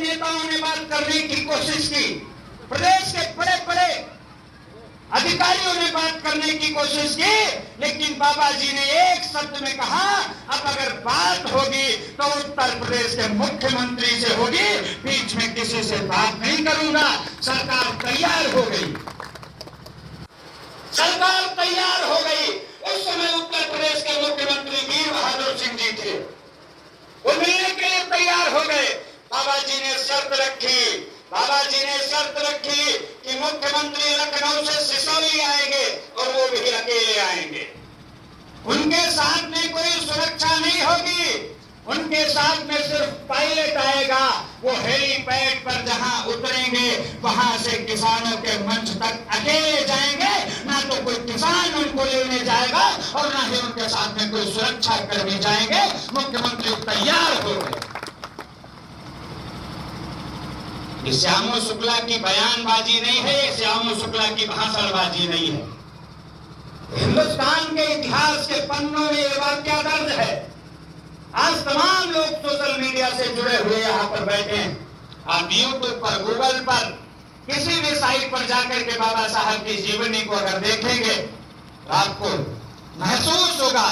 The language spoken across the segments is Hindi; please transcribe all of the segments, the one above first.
नेताओं ने बात करने की कोशिश की, प्रदेश के बड़े बड़े अधिकारियों ने बात करने की कोशिश की, लेकिन बाबा जी ने एक शब्द में कहा, अब अगर बात होगी तो उत्तर प्रदेश के मुख्यमंत्री से होगी, बीच में किसी से बात नहीं करूंगा। सरकार तैयार हो गई, सरकार तैयार हो गई। उस समय उत्तर प्रदेश के मुख्यमंत्री वीर बहादुर सिंह जी थे, वो मिलने के लिए तैयार हो गए। बाबा जी ने शर्त रखी, बाबा जी ने शर्त रखी कि मुख्यमंत्री लखनऊ से सिसौली आएंगे और वो भी अकेले आएंगे। उनके साथ में कोई सुरक्षा नहीं होगी, उनके साथ में सिर्फ पायलट आएगा। वो हेलीपैड पर जहां उतरेंगे वहां से किसानों के मंच तक अकेले जाएंगे, ना तो कोई किसान उनको लेने जाएगा और ना ही उनके साथ में कोई सुरक्षा कर्मी जाएंगे। मुख्यमंत्री तैयार हो गए। ये श्यामो शुक्ला की बयानबाजी नहीं है, ये श्यामो शुक्ला की भाषणबाजी नहीं है। हिंदुस्तान के इतिहास के पन्नों में ये वाकया दर्ज है। आज तमाम लोग सोशल मीडिया से जुड़े हुए यहाँ पर बैठे हैं। आप यूट्यूब पर, गूगल पर, किसी भी साइट पर जाकर के बाबा साहब की जीवनी को अगर देखेंगे तो आपको महसूस होगा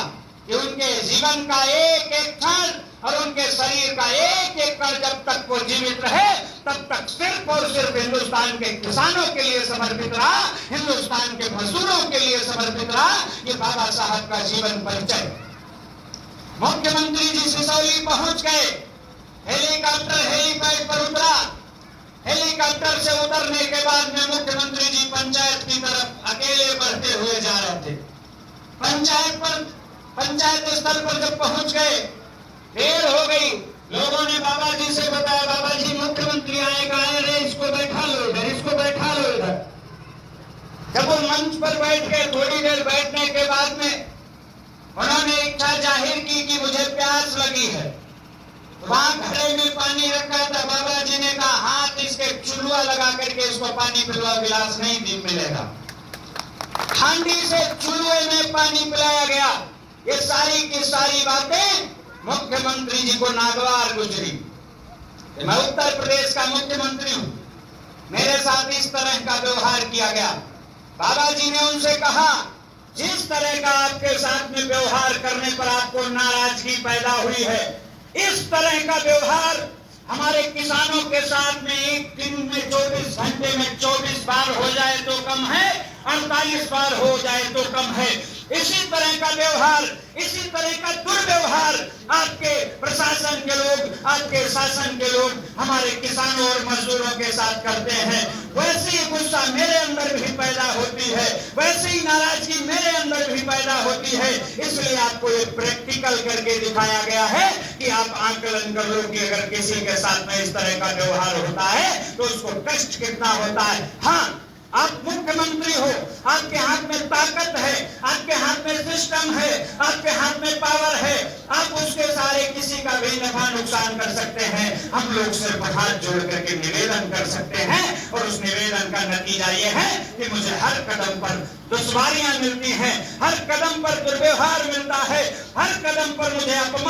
कि उनके जीवन का एक एक क्षण और उनके शरीर का एक एक कण जब तक वो जीवित रहे तब तक सिर्फ और सिर्फ हिंदुस्तान के किसानों के लिए समर्पित रहा, हिंदुस्तान के मजदूरों के लिए समर्पित रहा। ये बाबा साहब का जीवन परिचय। मुख्यमंत्री जी सिसौली पहुंच गए, हेलीकॉप्टर हेलीपैड पर उतरा। हेलीकॉप्टर से उतरने के बाद में मुख्यमंत्री जी पंचायत की तरफ अकेले बढ़ते हुए जा रहे थे। पंचायत स्थल पर जब पहुंच गए, देर हो गई। लोगों ने बाबा जी से बताया, बाबा जी मुख्यमंत्री आएगा, अरे इसको बैठा लो इधर, इसको बैठा लो इधर। जब वो मंच पर बैठ गए, थोड़ी देर बैठने के बाद में उन्होंने इच्छा जाहिर की कि मुझे प्यास लगी है। वहां घड़े में पानी रखा था, बाबा जी ने कहा हाथ इसके चुल्लुआ लगा करके इसको पानी पिलवा, गिलास नहीं मिलेगा। हांडी से चुल्लुए में पानी पिलाया गया। ये सारी की सारी बातें मुख्यमंत्री जी को नागवार गुजरी। मैं उत्तर प्रदेश का मुख्यमंत्री हूं, मेरे साथ इस तरह का व्यवहार किया गया। बाबा जी ने उनसे कहा, जिस तरह का आपके साथ में व्यवहार करने पर आपको नाराजगी पैदा हुई है, इस तरह का व्यवहार हमारे किसानों के साथ में एक दिन में 24 घंटे में 24 बार हो जाए तो कम है, 48 बार हो जाए तो कम है। इसी तरह का व्यवहार, इसी तरह का दुर्व्यवहार आपके प्रशासन के लोग, आपके शासन के लोग हमारे किसानों और मजदूरों के साथ करते हैं। वैसे ही गुस्सा मेरे अंदर भी पैदा होती है, वैसे ही नाराजगी मेरे अंदर भी पैदा होती है। इसलिए आपको ये प्रैक्टिकल करके दिखाया गया है कि आप आकलन कर लो कि अगर किसी के साथ में इस तरह का व्यवहार होता है तो उसको कष्ट कितना होता है। हाँ, आप मुख्यमंत्री हो, आपके हाथ में ताकत है, आपके हाथ में सिस्टम है, आपके हाथ में पावर है, आप उसके सारे किसी का भी नफा नुकसान कर सकते हैं। हम लोग सिर्फ हाथ जोड़ करके निवेदन कर सकते हैं और उस निवेदन का नतीजा ये है कि मुझे हर कदम पर दुश्वारियां मिलती हैं, हर कदम पर दुर्व्यवहार मिलता है, हर कदम पर मुझे अपमान